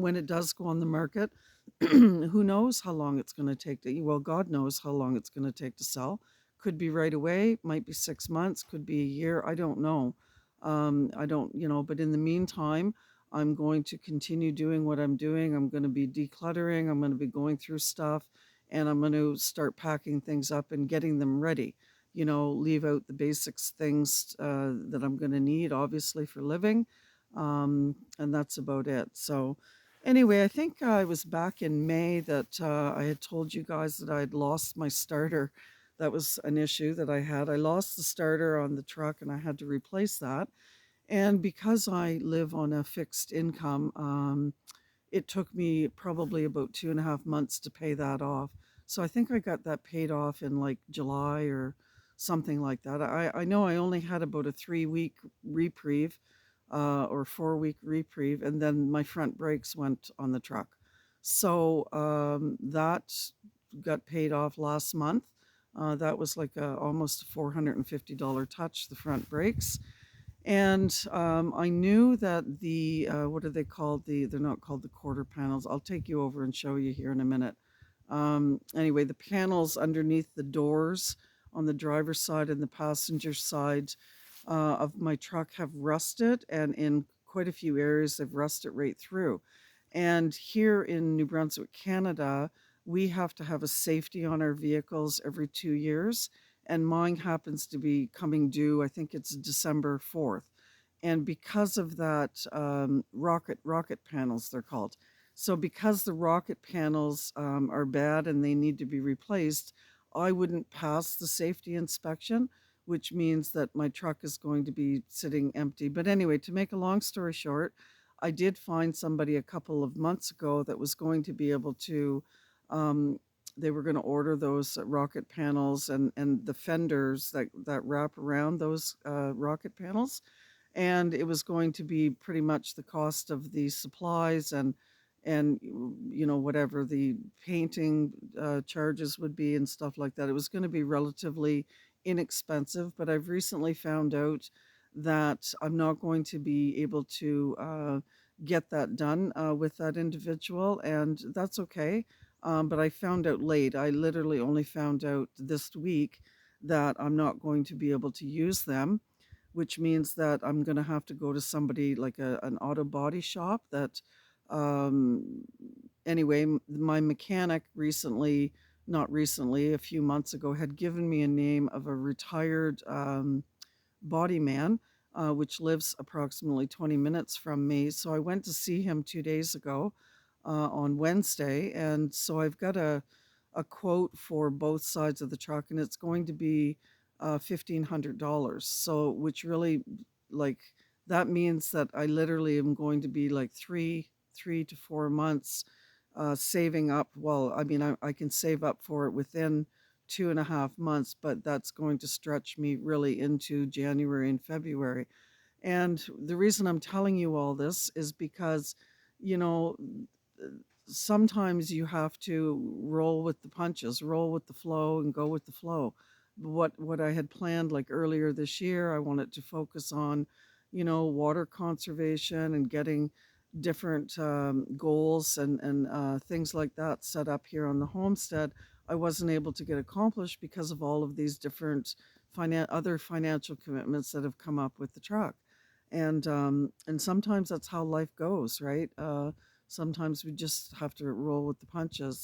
when it does go on the market, who knows how long it's going to take to, well, God knows how long it's going to take to sell. Could be right away, might be 6 months, could be a year. I don't know. I don't, but in the meantime, I'm going to continue doing what I'm doing. I'm going to be decluttering. I'm going to be going through stuff, and I'm going to start packing things up and getting them ready. Leave out the basics things that I'm going to need, obviously, for living. And that's about it. So, anyway, I think I was back in May that I had told you guys that I had lost my starter. That was an issue that I had. I lost the starter on the truck and I had to replace that. And because I live on a fixed income, it took me probably about 2.5 months to pay that off. So I think I got that paid off in like July or something like that. I know I only had about a 3 week reprieve or 4 week reprieve, and then my front brakes went on the truck. So that got paid off last month. That was like almost a $450 touch, the front brakes. And I knew that what are they called? They're not called the quarter panels. I'll take you over and show you here in a minute. Anyway, the panels underneath the doors on the driver's side and the passenger side of my truck have rusted, and in quite a few areas, they've rusted right through. And here in New Brunswick, Canada, we have to have a safety on our vehicles every 2 years. And mine happens to be coming due, I think it's December 4th. And because of that, rocket panels, they're called. So because the rocket panels are bad and they need to be replaced, I wouldn't pass the safety inspection, which means that my truck is going to be sitting empty. But anyway, to make a long story short, I did find somebody a couple of months ago that was going to be able to, they were going to order those rocket panels and the fenders that wrap around those rocket panels. And it was going to be pretty much the cost of the supplies and whatever the painting charges would be and stuff like that. It was going to be relatively inexpensive, but I've recently found out that I'm not going to be able to get that done with that individual, and that's okay. But I found out late. I literally only found out this week that I'm not going to be able to use them, which means that I'm going to have to go to somebody like an auto body shop that, um, anyway, my mechanic recently, not recently, a few months ago, had given me a name of a retired body man, which lives approximately 20 minutes from me. So I went to see him 2 days ago on Wednesday. And so I've got a quote for both sides of the truck, and it's going to be $1,500. So, which really, like, that means that I literally am going to be like 3 to 4 months saving up. Well, I mean, I can save up for it within 2.5 months, but that's going to stretch me really into January and February. And the reason I'm telling you all this is because, you know, sometimes you have to roll with the punches, roll with the flow, and go with the flow. What I had planned like earlier this year, I wanted to focus on, water conservation and getting different goals and things like that set up here on the homestead. I wasn't able to get accomplished because of all of these different other financial commitments that have come up with the truck. And sometimes that's how life goes, right? Sometimes we just have to roll with the punches.